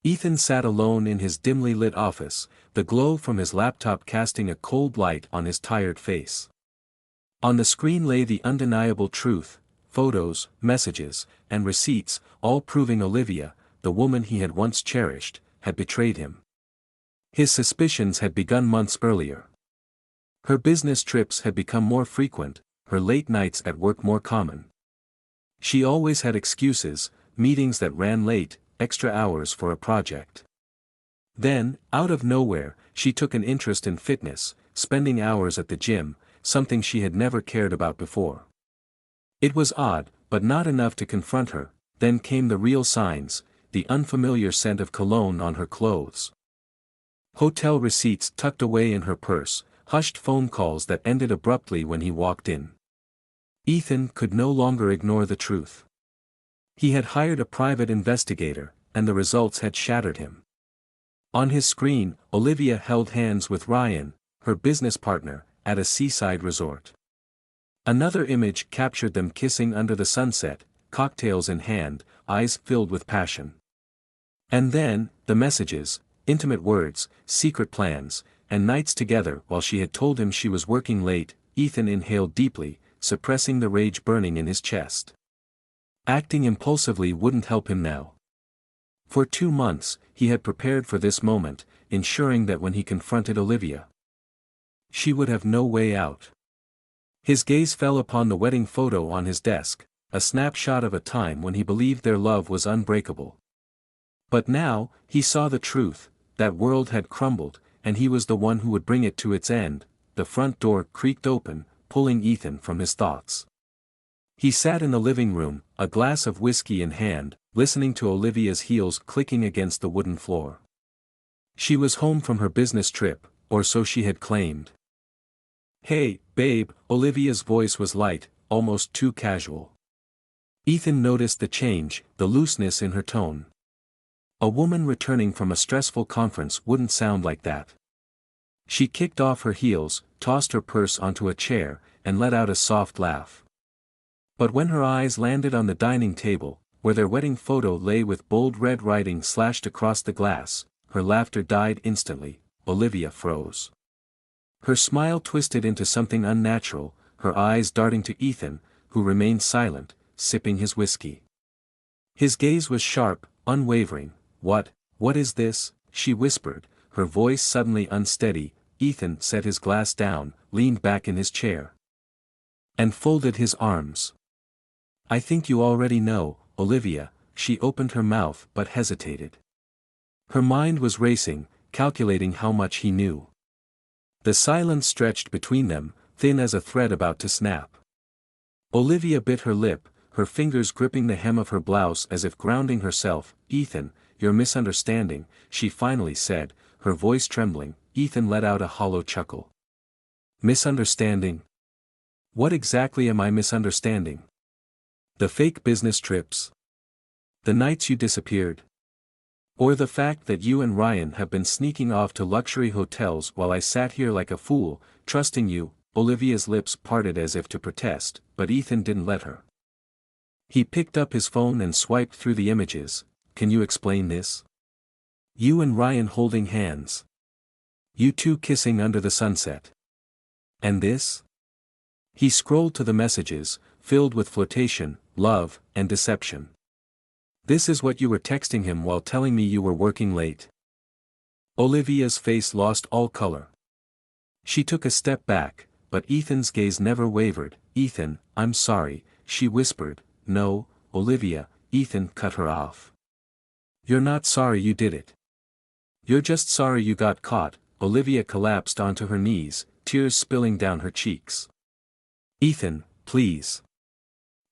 Ethan sat alone in his dimly lit office, the glow from his laptop casting a cold light on his tired face. On the screen lay the undeniable truth, photos, messages, and receipts, all proving Olivia, the woman he had once cherished, had betrayed him. His suspicions had begun months earlier. Her business trips had become more frequent, her late nights at work more common. She always had excuses, meetings that ran late, extra hours for a project. Then, out of nowhere, she took an interest in fitness, spending hours at the gym, something she had never cared about before. It was odd, but not enough to confront her. Then came the real signs, the unfamiliar scent of cologne on her clothes. Hotel receipts tucked away in her purse, hushed phone calls that ended abruptly when he walked in. Ethan could no longer ignore the truth. He had hired a private investigator, and the results had shattered him. On his screen, Olivia held hands with Ryan, her business partner, at a seaside resort. Another image captured them kissing under the sunset, cocktails in hand, eyes filled with passion. And then, the messages, intimate words, secret plans, and nights together. While she had told him she was working late, Ethan inhaled deeply, suppressing the rage burning in his chest. Acting impulsively wouldn't help him now. For 2 months, he had prepared for this moment, ensuring that when he confronted Olivia, she would have no way out. His gaze fell upon the wedding photo on his desk, a snapshot of a time when he believed their love was unbreakable. But now, he saw the truth, that world had crumbled, and he was the one who would bring it to its end. The front door creaked open, pulling Ethan from his thoughts. He sat in the living room, a glass of whiskey in hand, listening to Olivia's heels clicking against the wooden floor. She was home from her business trip, or so she had claimed. "Hey, babe," Olivia's voice was light, almost too casual. Ethan noticed the change, the looseness in her tone. A woman returning from a stressful conference wouldn't sound like that. She kicked off her heels, tossed her purse onto a chair, and let out a soft laugh. But when her eyes landed on the dining table, where their wedding photo lay with bold red writing slashed across the glass, her laughter died instantly. Olivia froze. Her smile twisted into something unnatural, her eyes darting to Ethan, who remained silent, sipping his whiskey. His gaze was sharp, unwavering. What is this?" she whispered, her voice suddenly unsteady. Ethan set his glass down, leaned back in his chair, and folded his arms. "I think you already know, Olivia." She opened her mouth but hesitated. Her mind was racing, calculating how much he knew. The silence stretched between them, thin as a thread about to snap. Olivia bit her lip, her fingers gripping the hem of her blouse as if grounding herself. "Ethan, you're misunderstanding," she finally said, her voice trembling. Ethan let out a hollow chuckle. "Misunderstanding? What exactly am I misunderstanding? The fake business trips? The nights you disappeared? Or the fact that you and Ryan have been sneaking off to luxury hotels while I sat here like a fool, trusting you?" Olivia's lips parted as if to protest, but Ethan didn't let her. He picked up his phone and swiped through the images. "Can you explain this? You and Ryan holding hands. You two kissing under the sunset. And this?" He scrolled to the messages, filled with flirtation, love, and deception. "This is what you were texting him while telling me you were working late?" Olivia's face lost all color. She took a step back, but Ethan's gaze never wavered. "Ethan, I'm sorry," she whispered. "No, Olivia," Ethan cut her off. "You're not sorry you did it. You're just sorry you got caught." Olivia collapsed onto her knees, tears spilling down her cheeks. "Ethan, please.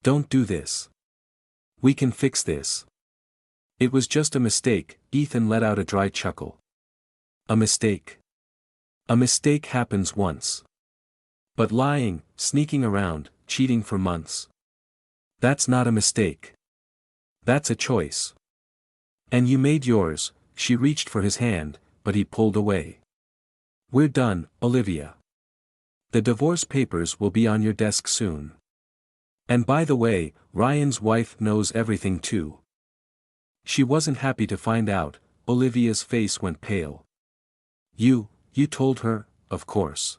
Don't do this. We can fix this. It was just a mistake." Ethan let out a dry chuckle. "A mistake? A mistake happens once. But lying, sneaking around, cheating for months. That's not a mistake. That's a choice. And you made yours." She reached for his hand, but he pulled away. "We're done, Olivia. The divorce papers will be on your desk soon. And by the way, Ryan's wife knows everything too." She wasn't happy to find out, Olivia's face went pale. You told her, of course.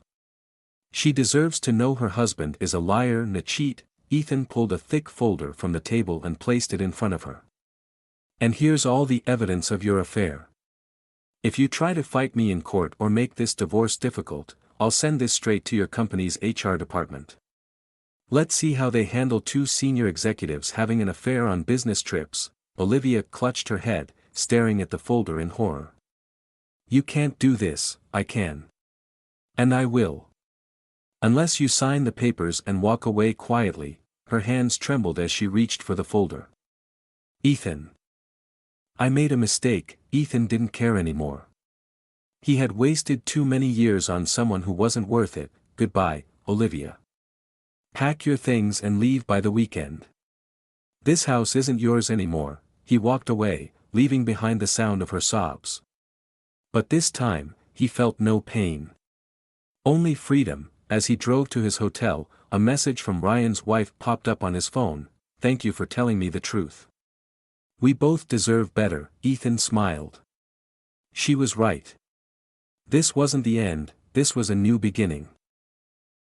She deserves to know her husband is a liar and a cheat." Ethan pulled a thick folder from the table and placed it in front of her. "And here's all the evidence of your affair. If you try to fight me in court or make this divorce difficult, I'll send this straight to your company's HR department. Let's see how they handle two senior executives having an affair on business trips." Olivia clutched her head, staring at the folder in horror. "You can't do this." "I can. And I will. Unless you sign the papers and walk away quietly." Her hands trembled as she reached for the folder. "Ethan. I made a mistake." Ethan didn't care anymore. He had wasted too many years on someone who wasn't worth it. "Goodbye, Olivia. Pack your things and leave by the weekend. This house isn't yours anymore." He walked away, leaving behind the sound of her sobs. But this time, he felt no pain. Only freedom. As he drove to his hotel, a message from Ryan's wife popped up on his phone. "Thank you for telling me the truth. We both deserve better." Ethan smiled. She was right. This wasn't the end, this was a new beginning.